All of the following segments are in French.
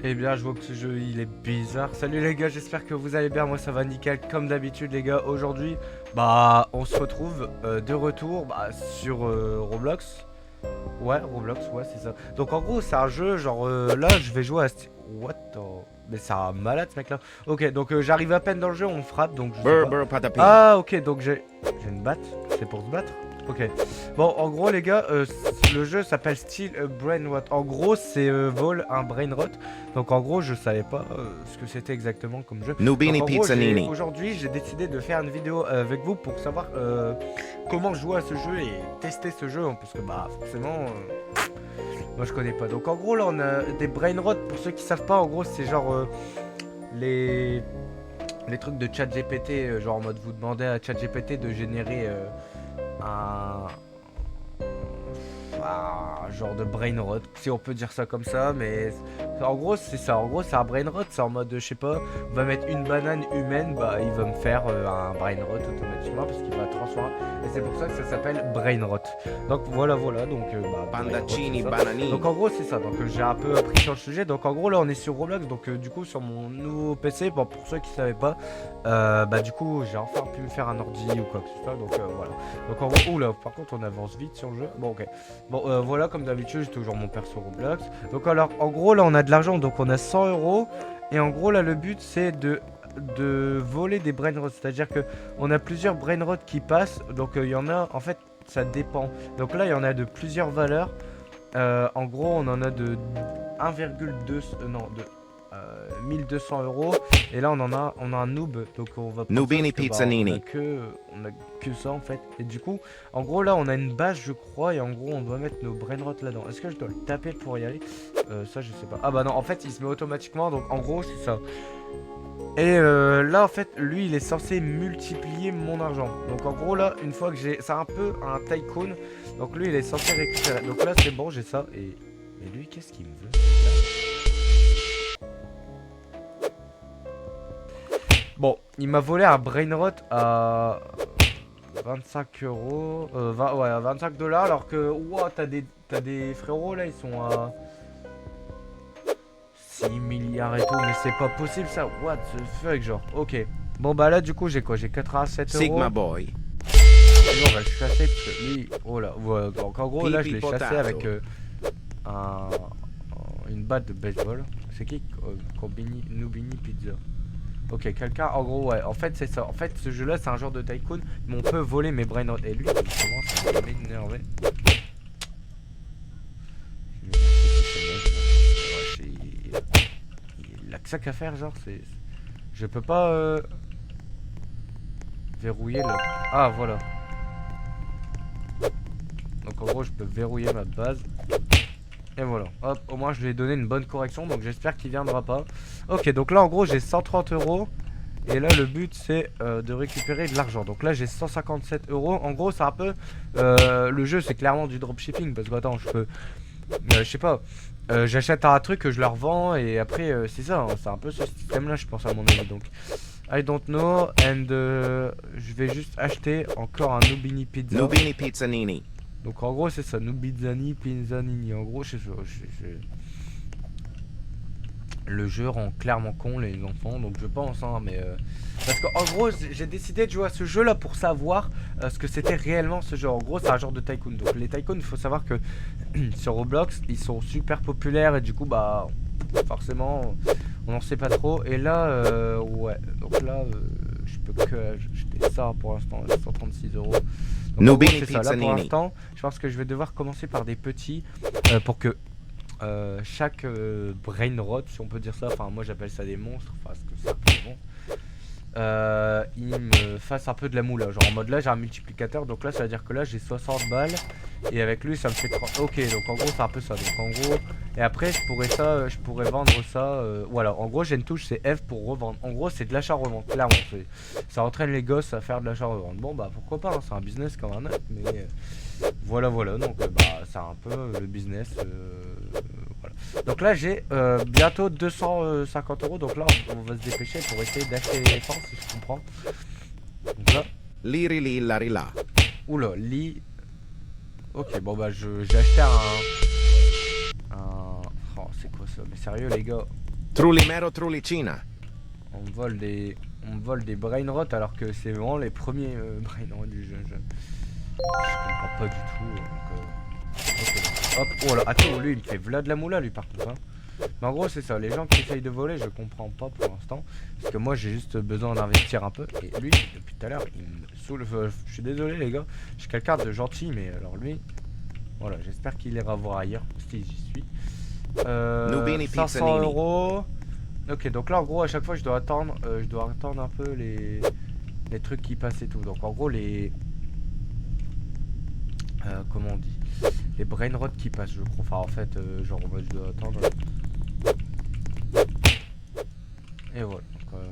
Eh bien, je vois que ce jeu il est bizarre. Salut les gars, j'espère que vous allez bien. Moi ça va nickel comme d'habitude les gars. Aujourd'hui, bah on se retrouve de retour sur Roblox. Ouais, Roblox, ouais, c'est ça. Donc en gros, c'est un jeu genre là, je vais jouer à What the... Mais c'est un malade ce mec là. OK, donc j'arrive à peine dans le jeu, on me frappe donc je sais Brr, pas. brr, patapim. Ah, OK, donc j'ai une batte, c'est pour se battre. OK. Bon, en gros les gars, le jeu s'appelle Steal a Brain Rot. En gros, c'est vol un brain rot. Donc en gros, je savais pas ce que c'était exactement comme jeu. Donc Nubini en gros, Pizzanini. aujourd'hui, j'ai décidé de faire une vidéo avec vous pour savoir comment jouer à ce jeu et tester ce jeu, hein, parce que bah forcément moi je connais pas. Donc en gros là on a des brain rot. Pour ceux qui savent pas, en gros c'est genre les les trucs de chat GPT, genre en mode vous demandez à chat GPT de générer un genre de brain rot, si on peut dire ça comme ça. Mais en gros c'est ça, en gros c'est un brain rot, c'est en mode je sais pas, on va mettre une banane humaine, bah il va me faire un brain rot automatiquement parce qu'il va transformer, et c'est pour ça que ça s'appelle brain rot. Donc voilà, donc brain rot, Pandacini, c'est ça. bananini. Donc en gros c'est ça, donc j'ai un peu appris sur le sujet. Donc en gros là on est sur Roblox, donc du coup sur mon nouveau PC, bon pour ceux qui savaient pas, bah du coup j'ai enfin pu me faire un ordi ou quoi que ce soit, donc voilà. Donc en gros, oula, par contre on avance vite sur le jeu, bon ok. Bon voilà, comme d'habitude j'ai toujours mon perso Roblox. Donc alors en gros là on a de l'argent, donc on a 100 euros. Et en gros là le but c'est de voler des brain rots. C'est à dire que on a plusieurs brain rots qui passent. Donc il y en a, en fait ça dépend. Donc là il y en a de plusieurs valeurs. En gros on en a de 1,2 non de 1200 euros. Et là on a un noob, donc on va prendre ça Nubini parce que, bah, Pizzanini. on a que ça en fait. Et du coup en gros là on a une base je crois, et en gros on doit mettre nos brainrots là-dedans. Est-ce que je dois le taper pour y aller? Ça je sais pas. Ah bah non, en fait il se met automatiquement, donc en gros c'est ça. Et là en fait lui il est censé multiplier mon argent. Donc en gros là une fois que j'ai... C'est un peu un tycoon. Donc lui il est censé récupérer. Donc là c'est bon, j'ai ça. Et lui qu'est-ce qu'il me veut? Bon, il m'a volé un brainrot à 25 euros. Ouais, à 25 dollars. Alors que, wow, t'as des frérots là, ils sont à 6 milliards et tout. Mais c'est pas possible ça. What the fuck, genre. Ok. Bon, bah là, du coup, j'ai quoi? J'ai 87 euros. Sigma Boy. Lui, on va le chasser parce que lui. Oh là. Ouais, donc en gros, là, je l'ai Pipi chassé potato. avec une batte de baseball. C'est qui? Nubini Pizza. Ok, quelqu'un, en gros, ouais, en fait, c'est ça. En fait, ce jeu-là, c'est un genre de tycoon, mais on peut voler mes brain rots. Et lui, il commence à m'énerver. Il a que ça qu'à faire, genre, c'est... Je peux pas, verrouiller le... Ah, voilà. Donc, en gros, je peux verrouiller ma base. Et voilà, hop, au moins je lui ai donné une bonne correction, donc j'espère qu'il viendra pas. Ok, donc là, en gros, j'ai 130 euros. Et là le but c'est de récupérer de l'argent. Donc là j'ai 157 euros. En gros c'est un peu le jeu, c'est clairement du dropshipping. Parce que attends, je peux je sais pas, j'achète un truc que je leur vends. Et après c'est ça, hein, c'est un peu ce système là je pense à mon avis. Donc I don't know. And je vais juste acheter encore un Nubini Pizza. Nubini Pizzanini. Donc en gros c'est ça, Nubizzani Pizzanini. En gros le jeu rend clairement con les enfants, donc je pense, hein, mais parce qu'en gros j'ai décidé de jouer à ce jeu là pour savoir ce que c'était réellement ce jeu. En gros c'est un genre de tycoon. Donc les tycoons, il faut savoir que sur Roblox ils sont super populaires, et du coup bah forcément on n'en sait pas trop. Et là ouais, donc là je peux que acheter ça pour l'instant, 136 euros. Donc en gros c'est ça, là pour l'instant je pense que je vais devoir commencer par des petits pour que chaque brain rot, si on peut dire ça, enfin moi j'appelle ça des monstres, parce que c'est un peu bon, il me fasse un peu de la moula, genre en mode là j'ai un multiplicateur, donc là ça veut dire que là j'ai 60 balles, et avec lui ça me fait 30. Ok, donc en gros c'est un peu ça, donc en gros, et après je pourrais vendre ça, voilà, en gros j'ai une touche, c'est F pour revendre. En gros c'est de l'achat-revente, clairement, ça entraîne les gosses à faire de l'achat-revente. Bon bah pourquoi pas, hein, c'est un business comme un autre, mais voilà, donc bah c'est un peu le business, voilà. Donc là j'ai bientôt 250 euros, donc là on va se dépêcher pour essayer d'acheter l'essence, si je comprends. Donc là, Liri li lari la. oula, lit. Ok, bon bah j'ai acheté un... Oh, c'est quoi ça? Mais sérieux les gars, Trulimero Trulicina. On me vole des brain rot alors que c'est vraiment les premiers brain rot du jeu. Je comprends pas du tout. Ok. Hop, oh là, attends, lui il me fait v'là de la moula lui par contre. Hein. Mais en gros c'est ça, les gens qui essayent de voler je comprends pas pour l'instant. Parce que moi j'ai juste besoin d'investir un peu. Et lui depuis tout à l'heure il me saoule. Je suis désolé les gars, je suis quelqu'un de gentil mais alors lui... Voilà, j'espère qu'il ira voir ailleurs si j'y suis. Nubini 500 Pizzanini. €. Ok, donc là en gros à chaque fois je dois attendre un peu les trucs qui passent et tout. Donc en gros les comment on dit, les brain rot qui passent je crois. Enfin en fait genre moi je dois attendre. Et voilà. Donc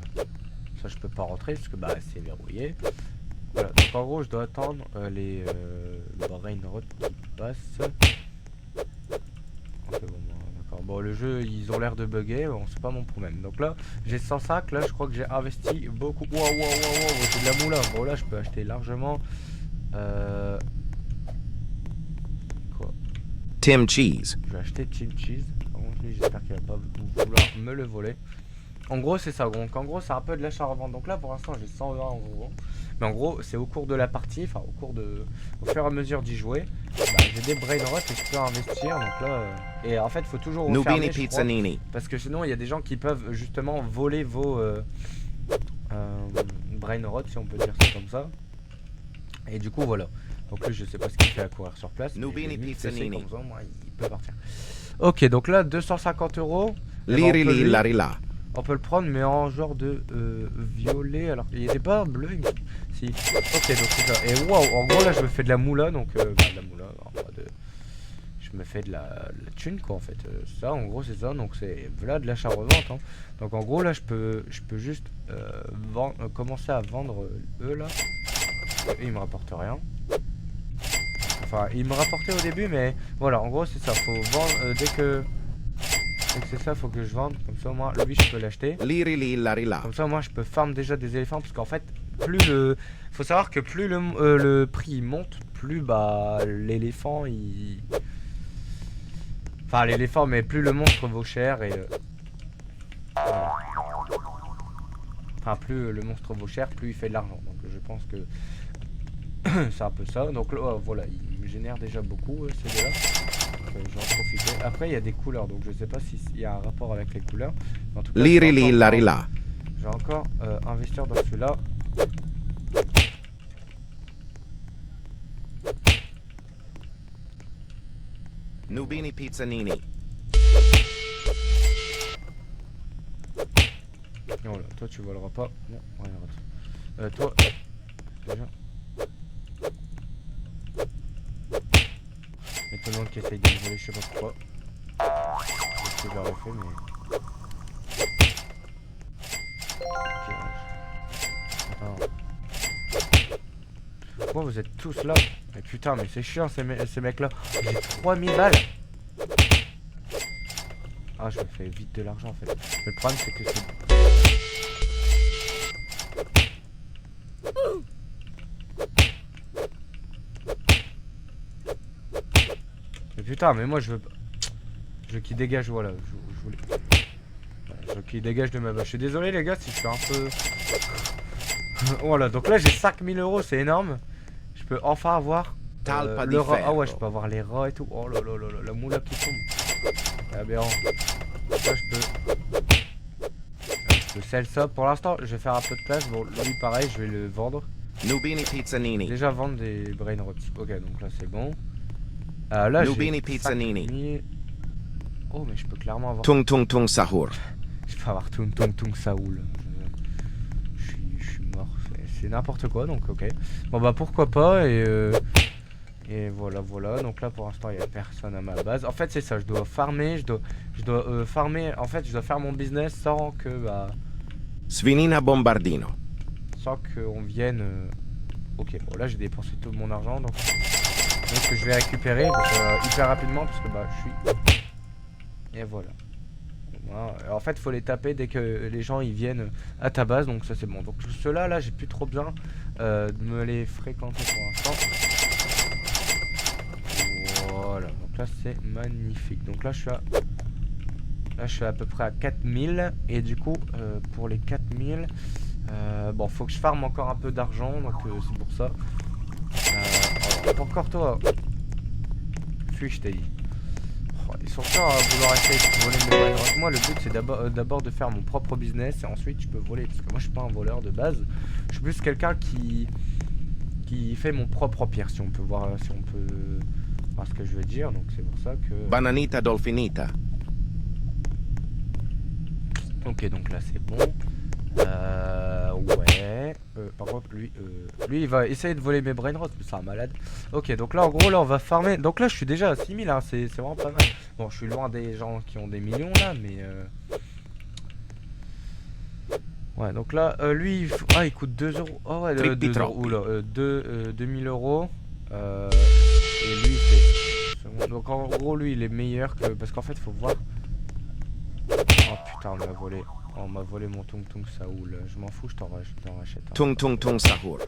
ça je peux pas rentrer parce que bah c'est verrouillé. Voilà, donc en gros je dois attendre les brain rot qui passent. Ok, bon, d'accord. Bon, le jeu, ils ont l'air de bugger, bon, c'est pas mon problème. Donc là, j'ai 105, là, je crois que j'ai investi beaucoup. Waouh, waouh, waouh, waouh, c'est de la moula. Bon, là, je peux acheter largement. Quoi? Tim Cheese. Je vais acheter Team Cheese. Par contre, lui, j'espère qu'il va pas vouloir me le voler. En gros, c'est ça. Donc, en gros, c'est un peu de l'achat-revente. Donc là, pour l'instant, j'ai 120 €. Mais en gros, c'est au cours de la partie, enfin, au fur et à mesure d'y jouer, bah, j'ai des brain rot et je peux investir. Donc là, et en fait, il faut toujours refermer, Nubini je crois, Pizzanini. parce que sinon, il y a des gens qui peuvent justement voler vos brain rot, si on peut dire ça comme ça. Et du coup, voilà. Donc lui, je sais pas ce qu'il fait à courir sur place. Mais Nubini j'ai mis le CC Pizzanini. comme ça, moi, il peut partir. Ok, donc là, 250 €. Lirili Larila. On peut le prendre mais en genre de violet. Alors il était pas bleu il me... Si. Ok donc c'est ça. Et waouh, en gros là je me fais de la moula. Donc de la moula en mode, je me fais de la thune quoi en fait. Ça en gros c'est ça. Donc c'est voilà de l'achat revente hein. Donc en gros là je peux juste commencer à vendre eux là. Eux ils me rapportent rien. Enfin ils me rapportaient au début mais voilà en gros c'est ça. Faut vendre dès que... Donc c'est ça, faut que je vende, comme ça au moins lui je peux l'acheter. Lirili Larila. Comme ça moi je peux farm déjà des éléphants parce qu'en fait plus le... Faut savoir que plus le prix monte, plus bah l'éléphant il... Enfin l'éléphant mais plus le monstre vaut cher et... Voilà. Enfin plus le monstre vaut cher, plus il fait de l'argent. Donc je pense que c'est un peu ça. Donc là, voilà, il me génère déjà beaucoup ces deux-là. Je vais en profiter. Après, il y a des couleurs, donc je sais pas s'il y a un rapport avec les couleurs. En tout cas, Lirili Larila. je vais encore investir dans celui-là. Nubini Pizzanini. Voilà, toi tu voleras pas. Non, rien d'autre. Toi, déjà. Il y a tout le monde qui essaye de me voler, je sais pas pourquoi. Je sais que je l'aurais fait, mais. Ok, attends. Pourquoi vous êtes tous là? Mais putain, mais c'est chiant ces mecs là. J'ai 3000 balles. Ah, je me fais vite de l'argent en fait. Mais le problème, c'est que c'est. Mais putain, mais moi je veux pas. Je veux qu'il dégage, voilà. Je voulais. Voilà, je veux qu'il dégage de ma base. Je suis désolé les gars si je suis un peu. Voilà, donc là j'ai 5000 €, c'est énorme. Je peux enfin avoir Talpa le di rat. Ah ouais, ferro. je peux avoir les rats et tout. Oh là là là là, la moula qui tombe. C'est aberrant. Là je peux sell ça. Pour l'instant, je vais faire un peu de place. Bon, lui pareil, je vais le vendre. Nubini Pizzanini. Déjà vendre des brain rots. Ok, donc là c'est bon. Là Nubini j'ai Pizzanini. 5000. Oh, mais je peux clairement avoir. Tung Tung Tung Sahur. Je peux avoir Tung Tung Tung Saoul. Je suis mort. C'est n'importe quoi, donc ok. Bon bah pourquoi pas et voilà voilà. Donc là pour l'instant il n'y a personne à ma base. En fait c'est ça, je dois farmer, je dois farmer. En fait je dois faire mon business sans que bah Svinina Bombardino. sans qu'on vienne. Ok bon là j'ai dépensé tout mon argent donc que je vais récupérer hyper rapidement parce que bah je suis. Et voilà. Voilà. En fait, faut les taper dès que les gens ils viennent à ta base, donc ça c'est bon. Donc ceux-là, là, j'ai plus trop besoin de me les fréquenter pour l'instant. Voilà, donc là c'est magnifique. Donc là je suis à Là, je suis à peu près à 4000. Et du coup, pour les 4000, bon, faut que je farme encore un peu d'argent. Donc, c'est pour ça. Alors, encore toi. Fuis, je t'ai dit. Oh, ils sont forts à vouloir essayer de voler mes brainrots. Moi, le but, c'est d'abord de faire mon propre business. Et ensuite, je peux voler. Parce que moi, je suis pas un voleur de base. Je suis plus quelqu'un qui fait mon propre empire. Si on peut voir ce que je veux dire. Donc, c'est pour ça que... Bananita dolfinita. Ok, donc là c'est bon. Ouais. Par contre, lui, il va essayer de voler mes brainrots, mais c'est un malade. Ok, donc là en gros, là on va farmer. Donc là je suis déjà à 6000, hein, c'est vraiment pas mal. Bon, je suis loin des gens qui ont des millions là, mais. Ouais, donc là, lui, il coûte 2 euros. Oh ouais, 2 euros. Oula, 2000 euros. Et lui, c'est. Donc en gros, lui, il est meilleur que. Parce qu'en fait, faut voir. Oh putain, on m'a volé. On m'a volé mon Tung Tung Saoul. Je m'en fous, je t'en rachète. Hein. Tung tung tung sahur.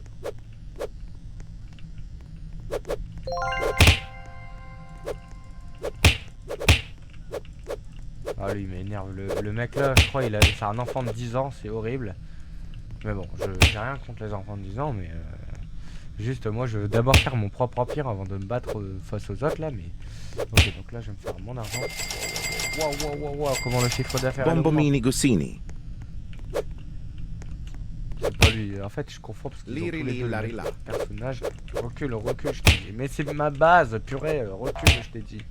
Ah lui il m'énerve. Le mec là, je crois, c'est un enfant de 10 ans, c'est horrible. Mais bon, j'ai rien contre les enfants de 10 ans, mais juste moi je veux d'abord faire mon propre empire avant de me battre face aux autres là, mais. Ok, donc là je vais me faire mon argent. Waouh, comment le chiffre d'affaires Bombomini gussini. C'est pas lui, en fait je confonds parce qu'ils ont tous les Liri deux le même larila. personnage. Recule, je t'ai dit. Mais c'est ma base, purée, recule, je t'ai dit.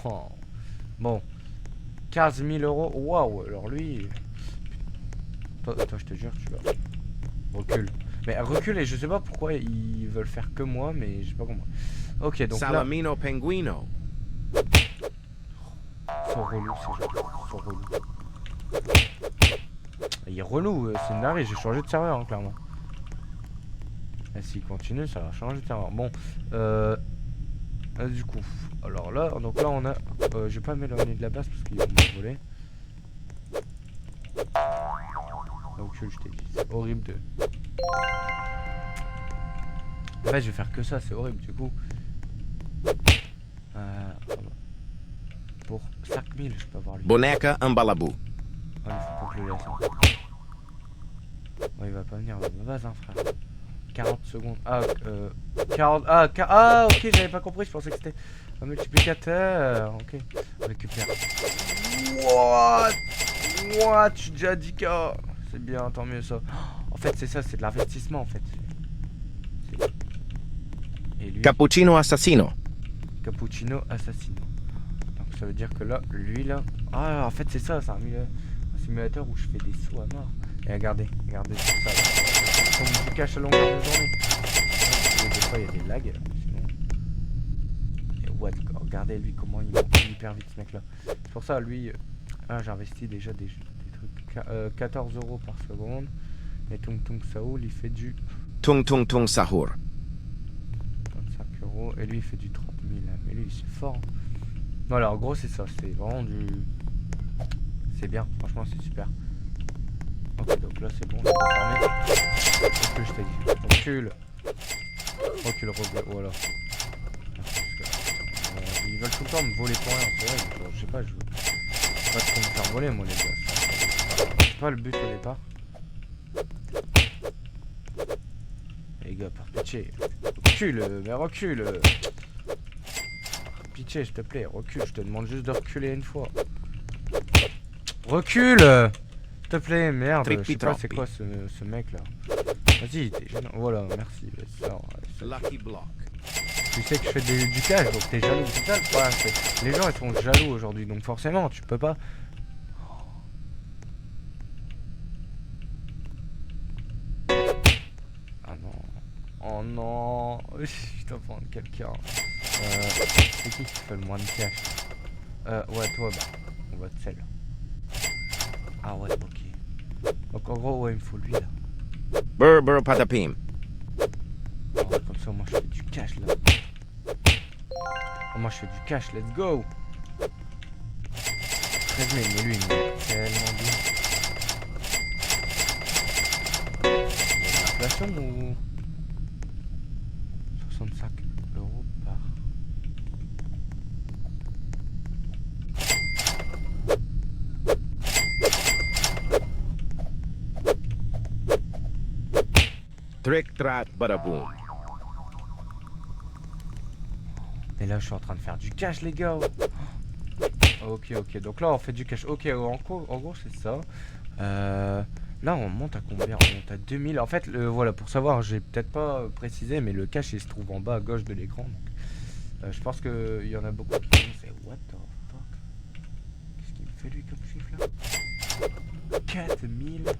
Oh. Bon, 15 000 euros, waouh, alors lui... Attends, je te jure, tu vas... Recule. Mais recule et je sais pas pourquoi ils veulent faire que moi, mais je sais pas comment. Ok, donc là... Salamino penguino. Ils sont relous ces gens, ils sont relous. Il est relou, c'est une dinguerie, j'ai changé de serveur, hein, clairement. Et s'il continue, ça va changer de serveur. Bon, du coup, alors là, donc là on a... je vais pas m'éloigner de la base parce qu'ils vont me voler. Donc je t'ai dit, c'est horrible de... En fait, je vais faire que ça, c'est horrible du coup. Pour 5000, je peux avoir lui. Boneca ambalabou. Ah, il faut pas que je le laisse. Hein. Ouais, il va pas venir dans ma base, hein, frère. 40 secondes. Ah, 40. Ah, ok, j'avais pas compris, je pensais que c'était un multiplicateur. Ok, on récupère. What? Je suis déjà 10K. C'est bien, tant mieux ça. En fait, c'est ça, c'est de l'investissement en fait. Et lui, Cappuccino assassino. Cappuccino Assassino. Donc ça veut dire que là, lui là. Ah, en fait, c'est ça, c'est un simulateur où je fais des sauts à mort. Et regardez sur ça là. Comme du cache à longueur de journée. Et des fois, il y a des lags. Sinon. Et what? Regardez lui comment il monte hyper vite ce mec là. C'est pour ça, lui. J'ai investi déjà des trucs. 14 euros par seconde. Et Tung Tung Saoul, il fait du. Tung tung tung sahur. 25 euros. Et lui, il fait du 30 000. Mais lui, c'est fort. Voilà, en gros, c'est ça. C'est vraiment du. C'est bien. Franchement, c'est super. Ok, donc là, c'est bon. Je peux fermer. Recule, je t'ai dit. Recule, voilà. Ils veulent tout le temps me voler pour rien. C'est vrai. Je sais pas, je veux pas trop me faire voler, moi, les gars. C'est pas le but au départ. Les gars, par pitié. Recule, mais recule. Pitié, s'il te plaît, recule. Je te demande juste de reculer une fois. Recule, s'il te plaît, merde. Je sais pas c'est quoi ce mec là. Vas-y, t'es gênant. Voilà, merci. Lucky block. Tu sais que je fais du cash, donc t'es jaloux. C'est ça le problème. Les gens ils sont jaloux aujourd'hui, donc forcément tu peux pas. Ah non. Oh non. Je dois prendre quelqu'un. C'est qui fait le moins de cash? Ouais, toi, bah. On va te sell. Ah ouais, ok. Donc en gros, ouais, il me faut lui là. Burr patapim. Oh, comme ça, moi je fais du cash là. Oh, moi je fais du cash, let's go. 13 000, mais lui il me met tellement bien. Il y a de l'inflation ou 65 euros par. Trick, track, bada boom. Et là, je suis en train de faire du cash, les gars. Ok, ok. Donc là, on fait du cash. Ok, en gros c'est ça. Là, on monte à combien? On monte à 2000. En fait, voilà, pour savoir, j'ai peut-être pas précisé, mais le cash, il se trouve en bas à gauche de l'écran. Donc, je pense qu'il y en a beaucoup qui disent, what the fuck? Qu'est-ce qu'il me fait, lui, comme chiffre, là? 4000. Wow,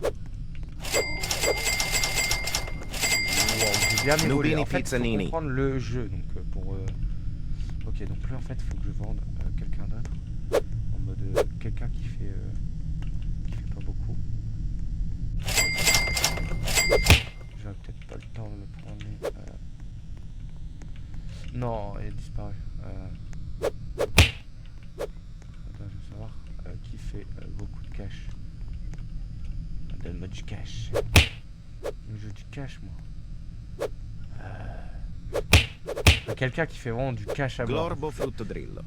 j'ai bien évolué. En fait, faut comprendre le jeu. Donc, Ok, donc là, en fait, il faut que je vende quelqu'un d'autre. En mode quelqu'un qui fait pas beaucoup. J'aurais peut-être pas le temps de le prendre, mais non, il a disparu. Attends, je veux savoir qui fait beaucoup de cash. Donne-moi du cash. Je veux du cash, moi. Quelqu'un qui fait vraiment du cash à mort. Glorbo fruttodrillo.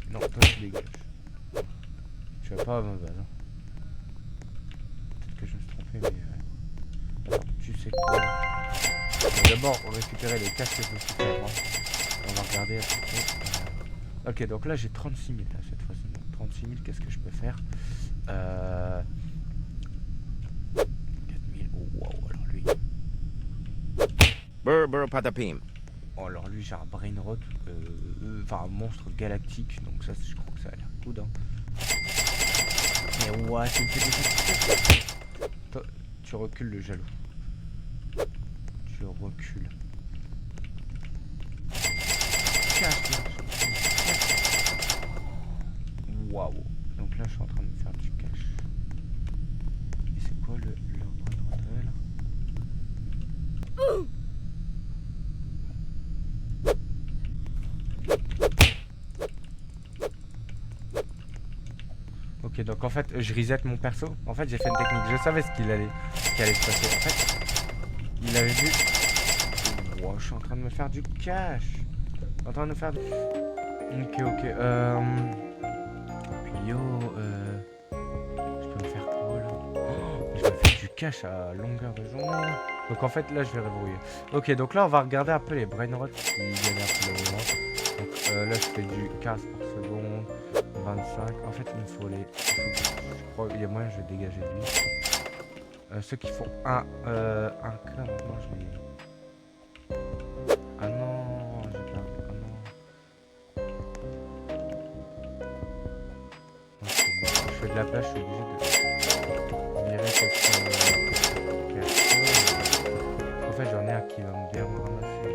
Non, toi tu dégages. Tu vas pas à ma base. Hein. Peut-être que je me suis trompé, mais... Alors, tu sais quoi? On va d'abord récupérer les cash que je me suis fait avant. On va regarder à peu près. Ok, donc là j'ai 36 000 là, cette fois-ci. Donc 36 000, qu'est-ce que je peux faire 4 000, oh wow, alors lui... Burr, patapim. Oh, alors lui j'ai un brain rot, enfin un monstre galactique, donc ça je crois que ça a l'air good hein. Mais ouais, tu me fais des... Toi, tu recules le jaloux. Tu recules. Waouh. Donc là je suis en train de me faire du cash. Et c'est quoi le brain rot là? Ok, donc en fait je reset mon perso. En fait j'ai fait une technique, je savais ce qu'il allait se passer. En fait il avait vu. Wow, je suis en train de me faire du cash. Je suis en train de me faire du... Ok, ok. Puis yo, je peux me faire quoi là? Je vais faire du cash à longueur de journée. Donc en fait là je vais réveiller. Ok, donc là on va regarder un peu les brain rots qui gagnent un peu le moment. Donc là je fais du 15 par seconde. 25, en fait il me faut les... Je crois qu'il y a moyen je vais dégager lui. Ceux qui font un K, maintenant je les... Ah non, j'ai pas... Ah non. Donc, bon, je fais de la place, je suis obligé de virer quelques personnes. En fait j'en ai un qui va me bien me ramasser.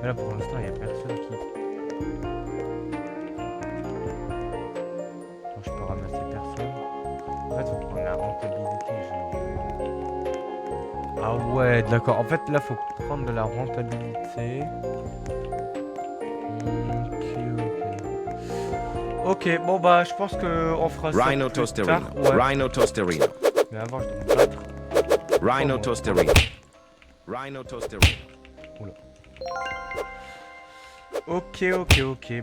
Mais là pour l'instant il n'y a personne qui... Je peux ramasser personne. En fait, faut prendre la rentabilité. Ah ouais, d'accord. En fait, là, faut prendre de la rentabilité. Ok, bon bah, je pense que on fera ça Rhino plus Toasterino. tard. Ouais. Rhino Toasterino. Mais avant, je dois me battre. Rhino Toasterino. Rhino Toasterino. Oula. Ok.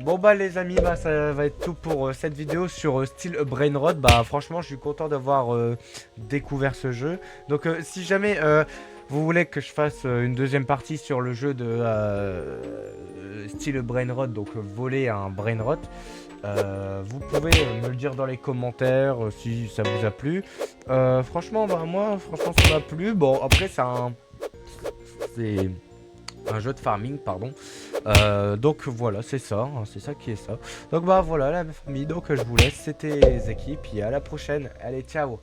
Bon bah les amis, bah ça va être tout pour cette vidéo sur Steel Brain Rot. Bah franchement je suis content d'avoir découvert ce jeu. Donc si jamais vous voulez que je fasse une deuxième partie sur le jeu de Steel Brain Rot, donc voler un Brain Rot, vous pouvez me le dire dans les commentaires si ça vous a plu. Franchement bah moi franchement ça m'a plu. Bon après c'est un jeu de farming, pardon. Donc voilà, c'est ça, hein, c'est ça qui est ça. Donc bah voilà la famille, donc je vous laisse, c'était Zeki, puis à la prochaine, allez ciao.